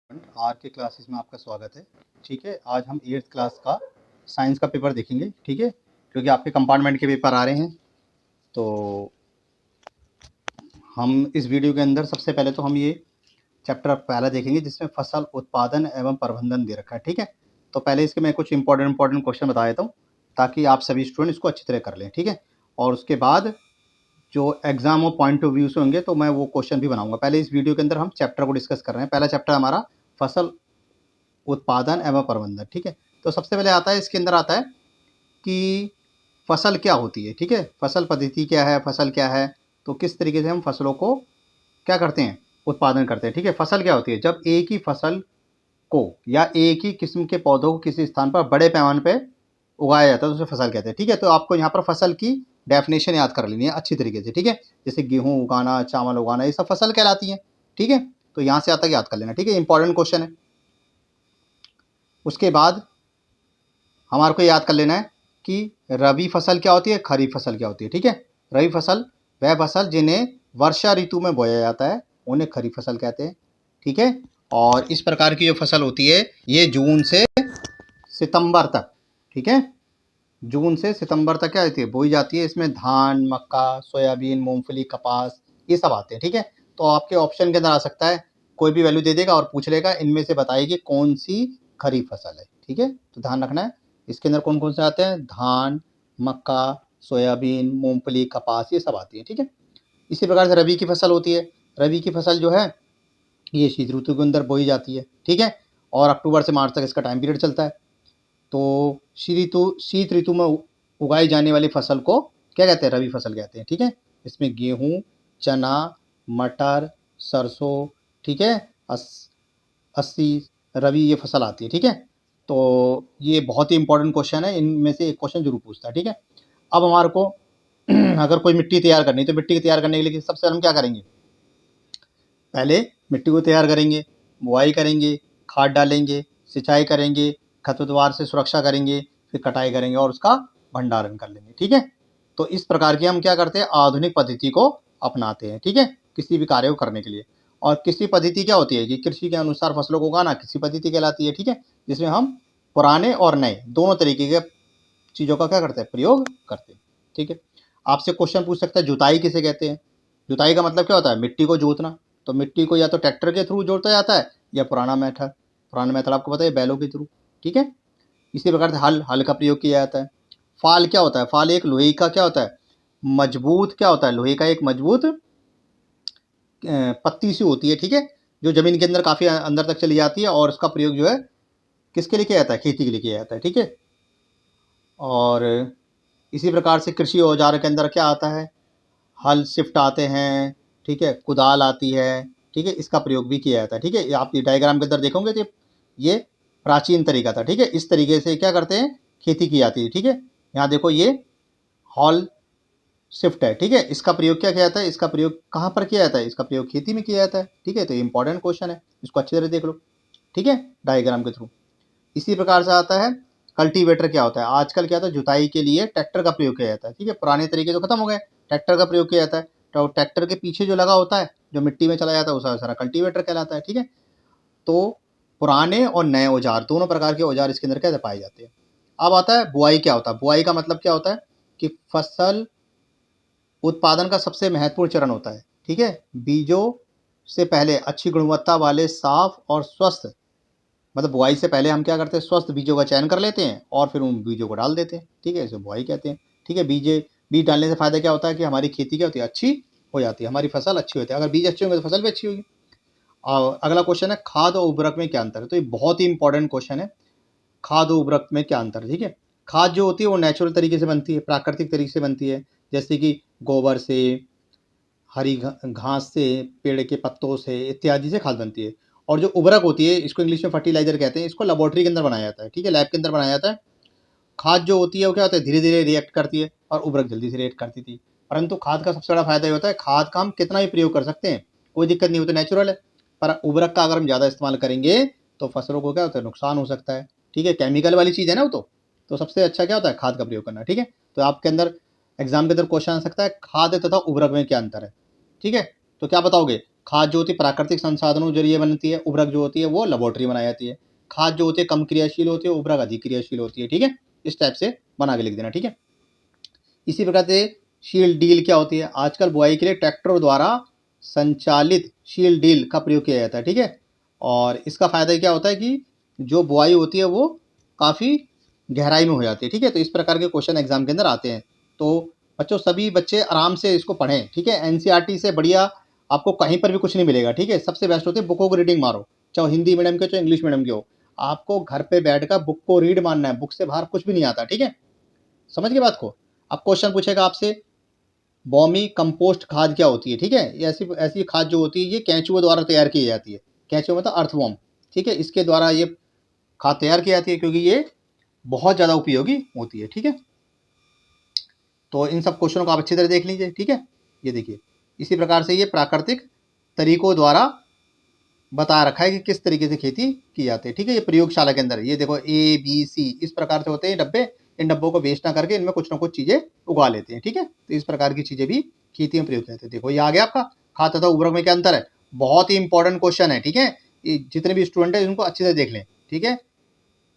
आज के क्लासेस में आपका स्वागत है। ठीक है, आज हम 8th क्लास का साइंस का पेपर देखेंगे। ठीक है, क्योंकि आपके कंपार्टमेंट के पेपर आ रहे हैं, तो हम इस वीडियो के अंदर सबसे पहले तो हम ये चैप्टर पहला देखेंगे जिसमें फसल उत्पादन एवं प्रबंधन दे रखा है। ठीक है, तो पहले इसके मैं कुछ इंपॉर्टेंट क्वेश्चन बता देता हूँ ताकि आप सभी स्टूडेंट इसको अच्छी तरह कर लें। ठीक है, और उसके बाद जो एग्जाम और पॉइंट ऑफ व्यू से होंगे तो मैं वो क्वेश्चन भी बनाऊंगा। पहले इस वीडियो के अंदर हम चैप्टर को डिस्कस कर रहे हैं। पहला चैप्टर हमारा फसल उत्पादन एवं प्रबंधन। ठीक है, तो सबसे पहले आता है, इसके अंदर आता है कि फसल क्या होती है। ठीक है, फसल पद्धति क्या है, फसल क्या है, तो किस तरीके से हम फसलों को क्या करते हैं, उत्पादन करते हैं। ठीक है, फसल क्या होती है, जब एक ही फसल को या एक ही किस्म के पौधों को किसी स्थान पर बड़े पैमाने पर उगाया जाता है तो उसे फसल कहते हैं। ठीक है, तो आपको यहाँ पर फसल की डेफिनेशन याद कर लेनी है अच्छी तरीके से। ठीक है, जैसे गेहूँ उगाना, चावल उगाना, ये सब फसल कहलाती है। ठीक है, तो यहाँ से आता है याद कर लेना। ठीक है, इंपॉर्टेंट क्वेश्चन है। उसके बाद हमारे को याद कर लेना है कि रबी फसल क्या होती है, खरीफ फसल क्या होती है। ठीक है, रबी फसल वह फसल जिन्हें वर्षा ऋतु में बोया जाता है उन्हें खरीफ फसल कहते हैं। ठीक है, और इस प्रकार की जो फसल होती है ये जून से सितंबर तक, ठीक है, जून से सितंबर तक क्या होती है, बोई जाती है। इसमें धान, मक्का, सोयाबीन, मूंगफली, कपास, ये सब आते हैं। ठीक है, तो आपके ऑप्शन के अंदर आ सकता है, कोई भी वैल्यू दे देगा और पूछ लेगा इनमें से बताइए कि कौन सी खरीफ फसल है। ठीक है, तो ध्यान रखना है इसके अंदर कौन कौन से आते हैं, धान, मक्का, सोयाबीन, मूंगफली, कपास, ये सब आती है। ठीक है, इसी प्रकार से रबी की फसल होती है। रबी की फसल जो है ये शीत ऋतु के अंदर बोई जाती है। ठीक है, और अक्टूबर से मार्च तक इसका टाइम पीरियड चलता है। तो शीत ऋतु में उगाई जाने वाली फसल को क्या कहते हैं, रबी फसल कहते हैं। ठीक है, इसमें गेहूँ, चना, मटर, सरसों, ठीक है, अस्सी, रबी, ये फसल आती है। ठीक है, तो ये बहुत ही इंपॉर्टेंट क्वेश्चन है, इनमें से एक क्वेश्चन जरूर पूछता है। ठीक है, अब हमारे को अगर कोई मिट्टी तैयार करनी है तो मिट्टी को तैयार करने के लिए सबसे पहले हम क्या करेंगे, पहले मिट्टी को तैयार करेंगे, बुआई करेंगे, खाद डालेंगे, सिंचाई करेंगे, खरपतवार से सुरक्षा करेंगे, फिर कटाई करेंगे और उसका भंडारण कर लेंगे। ठीक है, तो इस प्रकार की हम क्या करते हैं, आधुनिक पद्धति को अपनाते हैं। ठीक है, किसी भी कार्य को करने के लिए। और कृषि पद्धति क्या होती है कि कृषि के अनुसार फसलों को उगाना कृषि पद्धति कहलाती है। ठीक है, जिसमें हम पुराने और नए दोनों तरीके के चीज़ों का क्या करते हैं, प्रयोग करते हैं। ठीक है, आपसे क्वेश्चन पूछ सकता है जुताई किसे कहते हैं। जुताई का मतलब क्या होता है, मिट्टी को जोतना। तो मिट्टी को या तो ट्रैक्टर के थ्रू जोता जाता है या पुराना मेथड आपको पता है, बैलों के थ्रू। ठीक है, इसी प्रकार से हल का प्रयोग किया जाता है। फाल क्या होता है, फाल एक लोहे का क्या होता है, मजबूत क्या होता है, लोहे का एक मजबूत पत्ती सी होती है। ठीक है, जो जमीन के अंदर काफ़ी अंदर तक चली जाती है और उसका प्रयोग जो है किसके लिए किया जाता है, खेती के लिए किया जाता है। ठीक है, और इसी प्रकार से कृषि औजार के अंदर क्या आता है, हल, शिफ्ट आते हैं। ठीक है, कुदाल आती है। ठीक है, इसका प्रयोग भी किया जाता है। ठीक है, आप ये डायग्राम के अंदर देखोगे तो ये प्राचीन तरीका था। ठीक है, इस तरीके से क्या करते हैं, खेती की जाती है। ठीक है, यहाँ देखो ये हॉल शिफ्ट है। ठीक है, इसका प्रयोग क्या किया जाता है, इसका प्रयोग कहाँ पर किया जाता है, इसका प्रयोग खेती में किया जाता है। ठीक है, तो ये इंपॉर्टेंट क्वेश्चन है, इसको अच्छी तरह देख लो। ठीक है, डायग्राम के थ्रू। इसी प्रकार से आता है कल्टीवेटर क्या होता है, आजकल क्या होता है, जुताई के लिए ट्रैक्टर का प्रयोग किया जाता है। ठीक है, पुराने तरीके तो खत्म हो गए, ट्रैक्टर का प्रयोग किया जाता है। तो ट्रैक्टर के पीछे जो लगा होता है, जो मिट्टी में चला जाता है, उसे सारा कल्टीवेटर कहलाता है। ठीक है, तो पुराने और नए औजार दोनों प्रकार के औजार इसके अंदर कैसे पाए जाते हैं। अब आता है बुआई क्या होता है। बुआई का मतलब क्या होता है कि फसल उत्पादन का सबसे महत्वपूर्ण चरण होता है। ठीक है, बीजों से पहले अच्छी गुणवत्ता वाले साफ और स्वस्थ, मतलब बुआई से पहले हम क्या करते हैं, स्वस्थ बीजों का चयन कर लेते हैं और फिर उन बीजों को डाल देते हैं। ठीक है, इसे बुआई कहते हैं। ठीक है, बीज डालने से फायदा क्या होता है कि हमारी खेती क्या होती है, अच्छी हो जाती है, हमारी फसल अच्छी होती है। अगर बीज अच्छे होंगे तो फसल भी अच्छी होगी। और अगला क्वेश्चन है खाद और उर्वरक में क्या अंतर है। तो ये बहुत ही इंपॉर्टेंट क्वेश्चन है, खाद और उर्वरक में क्या अंतर है। ठीक है, खाद जो होती है वो नेचुरल तरीके से बनती है, प्राकृतिक तरीके से बनती है, जैसे कि गोबर से, हरी घास से, पेड़ के पत्तों से इत्यादि से खाद बनती है। और जो उर्वरक होती है, इसको इंग्लिश में फर्टिलाइजर कहते हैं, इसको लेबोरेटरी के अंदर बनाया जाता है। ठीक है, लैब के अंदर बनाया जाता है। खाद जो होती है वो क्या होता है, धीरे धीरे रिएक्ट करती है और उर्वरक जल्दी से रिएक्ट करती थी। परंतु खाद का सबसे बड़ा फायदा ये होता है, खाद का हम कितना भी प्रयोग कर सकते हैं, कोई दिक्कत नहीं होती, नेचुरल है। पर उर्वरक का अगर हम ज़्यादा इस्तेमाल करेंगे तो फसलों को क्या होता है, नुकसान हो सकता है। ठीक है, केमिकल वाली चीज़ है ना वो, तो सबसे अच्छा क्या होता है, खाद का प्रयोग करना। ठीक है, तो आपके अंदर एग्जाम के अंदर क्वेश्चन आ सकता है, खाद तथा उर्वरक में क्या अंतर है। ठीक है, तो क्या बताओगे, खाद जो होती है प्राकृतिक संसाधनों जरिए बनती है, उर्वरक जो होती है वो लेबोरेटरी बनाई जाती है। खाद जो होती है कम क्रियाशील होती है, उर्वरक अधिक क्रियाशील होती है, ठीक है। इस टाइप से बना के लिख देना, ठीक है। इसी प्रकार से शील्ड डील क्या होती है, आजकल बुआई के लिए ट्रैक्टर द्वारा संचालित शील्ड डील का प्रयोग किया जाता है, ठीक है। और इसका फायदा क्या होता है कि जो बुआई होती है वो काफ़ी गहराई में हो जाती है, ठीक है। तो इस प्रकार के क्वेश्चन एग्जाम के अंदर आते हैं। तो बच्चों सभी बच्चे आराम से इसको पढ़ें, ठीक है। एनसीईआरटी से बढ़िया आपको कहीं पर भी कुछ नहीं मिलेगा, ठीक है। सबसे बेस्ट होती है बुकों को रीडिंग मारो, चाहे हिंदी मीडियम के चाहे इंग्लिश मीडियम के हो। आपको घर पे बैठकर बुक को रीड मानना है, बुक से बाहर कुछ भी नहीं आता, ठीक है। समझ गए बात को। अब क्वेश्चन पूछेगा आपसे बॉमी कंपोस्ट खाद क्या होती है, ठीक है। ये ऐसी ऐसी खाद जो होती है ये केंचुओं द्वारा तैयार की जाती है। केंचुआ मतलब अर्थवॉर्म, ठीक है। इसके द्वारा ये खाद तैयार की जाती है क्योंकि ये बहुत ज़्यादा उपयोगी होती है, ठीक है। तो इन सब क्वेश्चनों को आप अच्छी तरह देख लीजिए, ठीक है। ये देखिए इसी प्रकार से ये प्राकृतिक तरीकों द्वारा बता रखा है कि किस तरीके से खेती की जाती है, ठीक है। ये प्रयोगशाला के अंदर ये देखो ABC इस प्रकार से होते हैं डब्बे। इन डब्बों को वेस्ट ना करके इनमें कुछ ना कुछ चीज़ें उगा लेते हैं, ठीक है। तो इस प्रकार की चीज़ें भी खेती में प्रयोग करते हैं। देखो ये आ गया आपका खाद तथा उर्वरक में क्या अंतर है। बहुत ही इंपॉर्टेंट क्वेश्चन है, ठीक है। ये जितने भी स्टूडेंट हैं इनको अच्छी तरह देख लें, ठीक है।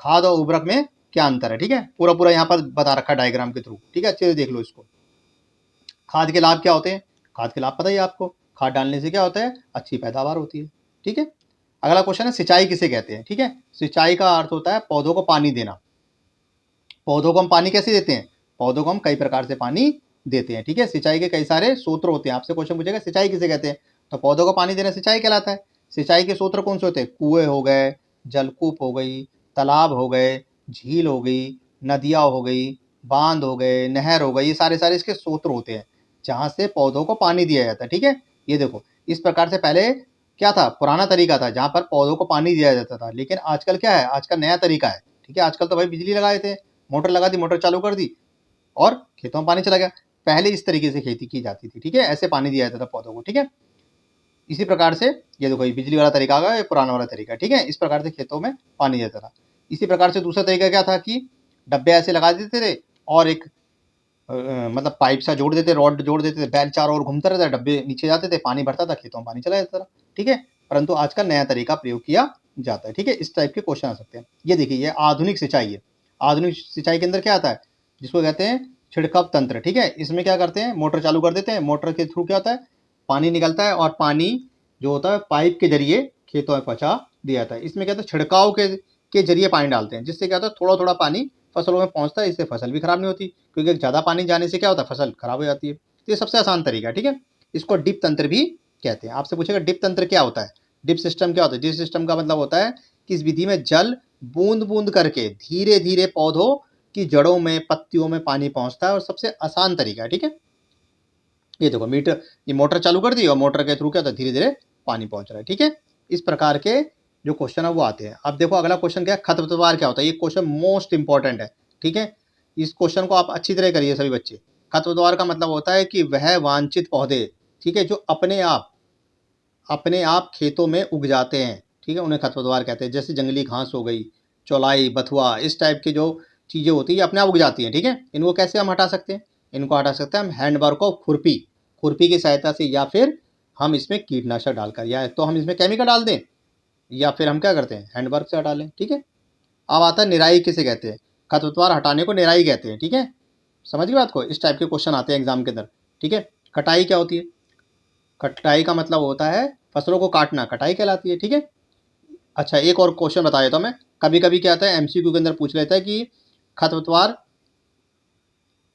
खाद और उर्वरक में क्या अंतर है, ठीक है। पूरा पूरा यहाँ पर बता रखा है डायग्राम के थ्रू, ठीक है। अच्छे से देख लो इसको। खाद के लाभ क्या होते हैं, खाद के लाभ पता ही है आपको। खाद डालने से क्या होता है, अच्छी पैदावार होती है, ठीक है। अगला क्वेश्चन है सिंचाई किसे कहते हैं, ठीक है। सिंचाई का अर्थ होता है पौधों को पानी देना। पौधों को हम पानी कैसे देते हैं, पौधों को हम कई प्रकार से पानी देते हैं, ठीक है। सिंचाई के कई सारे सूत्र होते हैं। आपसे क्वेश्चन पूछेगा सिंचाई किसे कहते हैं, तो पौधों को पानी देना सिंचाई कहलाता है। सिंचाई के सूत्र कौन से होते हैं, कुएं हो गए, जलकूप हो गई, तालाब हो गए, झील हो गई, नदियाँ हो गई, बांध हो गए, नहर हो गई, ये सारे सारे इसके सूत्र होते हैं जहाँ से पौधों को पानी दिया जाता है, ठीक है। ये देखो इस प्रकार से पहले क्या था, पुराना तरीका था जहाँ पर पौधों को पानी दिया जाता था। लेकिन आजकल क्या है, आजकल नया तरीका है, ठीक है। आजकल तो भाई बिजली लगाए थे, मोटर लगा दी, मोटर चालू कर दी और खेतों में पानी चला गया। पहले इस तरीके से खेती की जाती थी, ठीक है। ऐसे पानी दिया जाता था पौधों को, ठीक है। इसी प्रकार से ये देखो ये बिजली वाला तरीका आ गया, ये पुराना वाला तरीका, ठीक है। इस प्रकार से खेतों में पानी देता था। इसी प्रकार से दूसरा तरीका क्या था कि डब्बे ऐसे लगा देते थे और एक मतलब पाइप सा जोड़ देते, रॉड जोड़ देते थे, बैल चारों ओर घूमता रहता, डब्बे नीचे जाते थे, पानी भरता था, खेतों में पानी चला जाता था, ठीक है। परंतु आजकल नया तरीका प्रयोग किया जाता है, ठीक है। इस टाइप के क्वेश्चन आ सकते हैं। ये देखिए ये आधुनिक सिंचाई है। आधुनिक सिंचाई के अंदर क्या आता है, जिसको कहते हैं छिड़काव तंत्र, ठीक है। इसमें क्या करते हैं, मोटर चालू कर देते हैं, मोटर के थ्रू क्या होता है, पानी निकलता है और पानी जो होता है पाइप के जरिए खेतों में पहुंचा दिया जाता है। इसमें क्या होता है, छिड़काव के जरिए पानी डालते हैं, जिससे क्या होता है थोड़ा थोड़ा पानी फसलों में पहुंचता है। इससे फसल भी खराब नहीं होती, क्योंकि ज़्यादा पानी जाने से क्या होता है, फसल खराब हो जाती है। तो ये सबसे आसान तरीका है, ठीक है। इसको डिप तंत्र भी कहते हैं। आपसे पूछेगा डिप तंत्र क्या होता है, डिप सिस्टम क्या होता है। डिप सिस्टम का मतलब होता है कि इस विधि में जल बूंद बूंद करके धीरे धीरे पौधों की जड़ों में, पत्तियों में पानी पहुंचता है और सबसे आसान तरीका है, ठीक है। ये देखो मीटर, ये मोटर चालू कर दी और मोटर के थ्रू क्या होता है, धीरे धीरे पानी पहुंच रहा है, ठीक है। इस प्रकार के जो क्वेश्चन है वो आते हैं। अब देखो अगला क्वेश्चन क्या है, खरपतवार क्या होता है। ये क्वेश्चन मोस्ट इंपॉर्टेंट है, ठीक है। इस क्वेश्चन को आप अच्छी तरह करिए सभी बच्चे। खरपतवार का मतलब होता है कि वह वांछित पौधे, ठीक है, जो अपने आप खेतों में उग जाते हैं, ठीक है, उन्हें खरपतवार कहते हैं। जैसे जंगली घास हो गई, चौलाई, बथुआ, इस टाइप की जो चीज़ें होती है अपने आप उग जाती हैं, ठीक है। इनको कैसे हम हटा सकते हैं, इनको हटा सकते हैं हम हैंडवर्क और खुरपी की सहायता से, या फिर हम इसमें कीटनाशक डालकर, या तो हम इसमें केमिकल डाल दें, या फिर हम क्या करते हैं हैंडवर्क से हटा लें, ठीक है। अब आता है निराई किसे कहते हैं, खरपतवार हटाने को निराई कहते हैं, ठीक है। समझ गए बात को। इस टाइप के क्वेश्चन आते हैं एग्जाम के अंदर, ठीक है। कटाई क्या होती है, कटाई का मतलब होता है फसलों को काटना, कटाई कहलाती है, ठीक है। अच्छा एक और क्वेश्चन बता देता हूँ मैं। कभी कभी क्या आता है एमसीक्यू के अंदर पूछ लेता है कि खरपतवार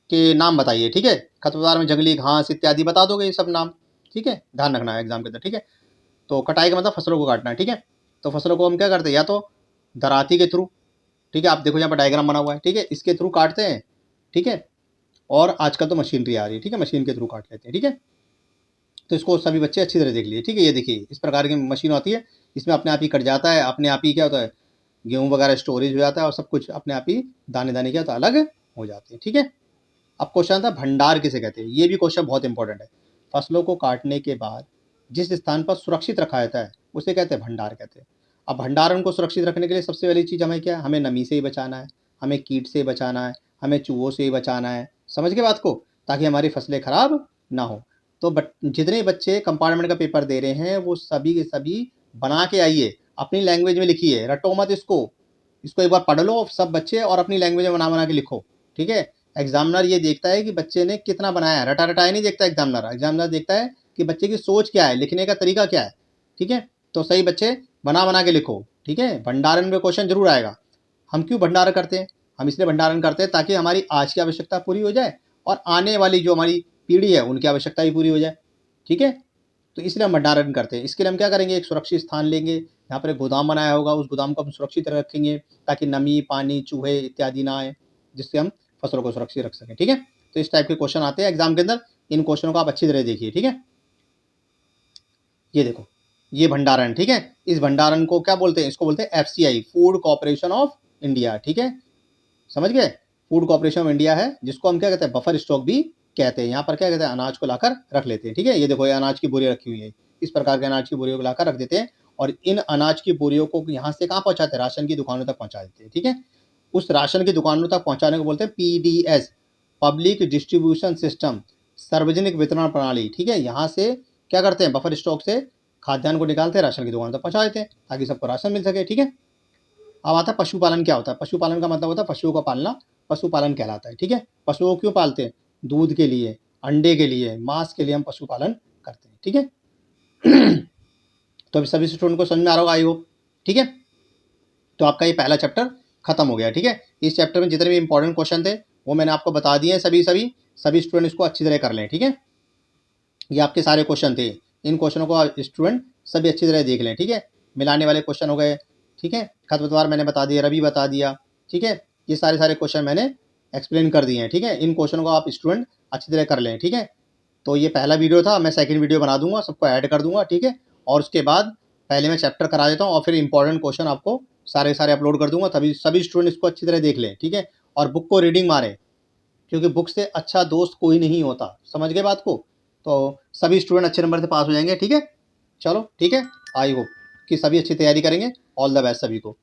के नाम बताइए, ठीक है। खरपतवार में जंगली घास इत्यादि बता दोगे ये सब नाम, ठीक है। ध्यान रखना है एग्जाम के अंदर, ठीक है। तो कटाई का मतलब फसलों को काटना है, ठीक है। तो फसलों को हम क्या करते हैं, या तो दराती के थ्रू, ठीक है, आप देखो यहाँ पर डायग्राम बना हुआ है, ठीक है, इसके थ्रू काटते हैं, ठीक है। और आजकल तो मशीनरी आ रही है, ठीक है, मशीन के थ्रू काट लेते हैं, ठीक है। तो इसको सभी बच्चे अच्छी तरह देख लीजिए, ठीक है। ये देखिए इस प्रकार की मशीन आती है, इसमें अपने आप ही कट जाता है, अपने आप ही क्या होता है गेहूँ वगैरह स्टोरेज हो जाता है और सब कुछ अपने आप ही दाने दाने क्या होता है अलग हो जाते हैं, ठीक है। अब क्वेश्चन आता है भंडार किसे कहते हैं। ये भी क्वेश्चन बहुत इंपॉर्टेंट है। फसलों को काटने के बाद जिस स्थान पर सुरक्षित रखा जाता है उसे कहते हैं भंडार कहते हैं। अब भंडारण को सुरक्षित रखने के लिए सबसे पहली चीज़ हमें क्या है, हमें नमी से ही बचाना है, हमें कीट से बचाना है, हमें चूहों से ही बचाना है। समझ के बात को, ताकि हमारी फसलें खराब ना हो। तो जितने बच्चे कंपार्टमेंट का पेपर दे रहे हैं वो सभी के सभी बना के आइए, अपनी लैंग्वेज में लिखिए, रटो मत इसको एक बार पढ़ लो सब बच्चे और अपनी लैंग्वेज में बना के लिखो, ठीक है। एग्जामिनर ये देखता है कि बच्चे ने कितना बनाया है, रटा रटाया नहीं देखता एग्जामिनर देखता है कि बच्चे की सोच क्या है, लिखने का तरीका क्या है, ठीक है। तो सही बच्चे बना के लिखो, ठीक है। भंडारण में क्वेश्चन जरूर आएगा। हम क्यों भंडारण करते हैं? हम इसलिए भंडारण करते हैं ताकि हमारी आज की आवश्यकता पूरी हो जाए और आने वाली जो हमारी पीढ़ी है उनकी आवश्यकता भी पूरी हो जाए, ठीक है। तो इसलिए हम भंडारण करते हैं। इसके लिए हम क्या करेंगे, एक सुरक्षित स्थान लेंगे, यहाँ पर एक गोदाम बनाया होगा, उस गोदाम को हम सुरक्षित रखेंगे ताकि नमी, पानी, चूहे इत्यादि ना आए, जिससे हम फसलों को सुरक्षित रख सकें, ठीक है। तो इस टाइप के क्वेश्चन आते हैं एग्जाम के अंदर। इन क्वेश्चनों को आप अच्छी तरह देखिए, ठीक है। ये देखो, ये भंडारण, ठीक है। इस भंडारण को क्या बोलते हैं? इसको बोलते हैं FCI, food corporation of India, ठीक है। समझ गए? फूड कॉर्पोरेशन ऑफ इंडिया है, जिसको हम क्या कहते हैं, बफर स्टॉक भी कहते हैं। यहाँ पर क्या कहते हैं, अनाज को लाकर रख लेते हैं, ठीक है। ये देखो, ये अनाज की बोरी रखी हुई है, इस प्रकार के अनाज की बोरियों को लाकर रख देते हैं और इन अनाज की बोरियों को यहाँ से कहाँ पहुँचाते हैं, राशन की दुकानों तक पहुँचा देते हैं, ठीक है। उस राशन की दुकानों तक पहुँचाने को बोलते हैं PDS, पब्लिक डिस्ट्रीब्यूशन सिस्टम, सार्वजनिक वितरण प्रणाली, ठीक है। यहाँ से क्या करते हैं, बफर स्टॉक से खाद्यान्न को निकालते हैं, राशन की दुकान तक पहुँचा देते हैं ताकि सबको राशन मिल सके, ठीक है। अब आता है पशुपालन। क्या होता है पशुपालन? का मतलब होता है पशुओं का पालना, पशुपालन कहलाता है, ठीक है। पशुओं क्यों पालते हैं? दूध के लिए, अंडे के लिए, मांस के लिए हम पशुपालन करते हैं, ठीक है। तो अभी सभी स्टूडेंट को समझ में आ रहा होगा, आई होप, ठीक है। तो आपका ये पहला चैप्टर खत्म हो गया, ठीक है। इस चैप्टर में जितने भी इंपॉर्टेंट क्वेश्चन थे वो मैंने आपको बता दिए हैं, सभी स्टूडेंट इसको अच्छी तरह कर लें, ठीक है। ये आपके सारे क्वेश्चन थे, इन क्वेश्चनों को स्टूडेंट सभी अच्छी तरह देख लें, ठीक है। मिलाने वाले क्वेश्चन हो गए, ठीक है। खरपतवार मैंने बता दिया, रवि बता दिया, ठीक है। ये सारे क्वेश्चन मैंने एक्सप्लेन कर दिए हैं, ठीक है। इन क्वेश्चनों को आप स्टूडेंट अच्छी तरह कर लें, ठीक है। तो ये पहला वीडियो था, मैं सेकंड वीडियो बना दूंगा, सबको ऐड कर दूंगा, ठीक है। और उसके बाद पहले मैं चैप्टर करा देता हूँ और फिर इंपॉर्टेंट क्वेश्चन आपको सारे अपलोड कर दूंगा, तभी सभी स्टूडेंट इसको अच्छी तरह देख लें, ठीक है। और बुक को रीडिंग मारें, क्योंकि बुक से अच्छा दोस्त कोई नहीं होता, समझ गए बात को। तो सभी स्टूडेंट अच्छे नंबर से पास हो जाएंगे, ठीक है। चलो ठीक है, आई होप कि सभी अच्छी तैयारी करेंगे। ऑल द बेस्ट सभी को।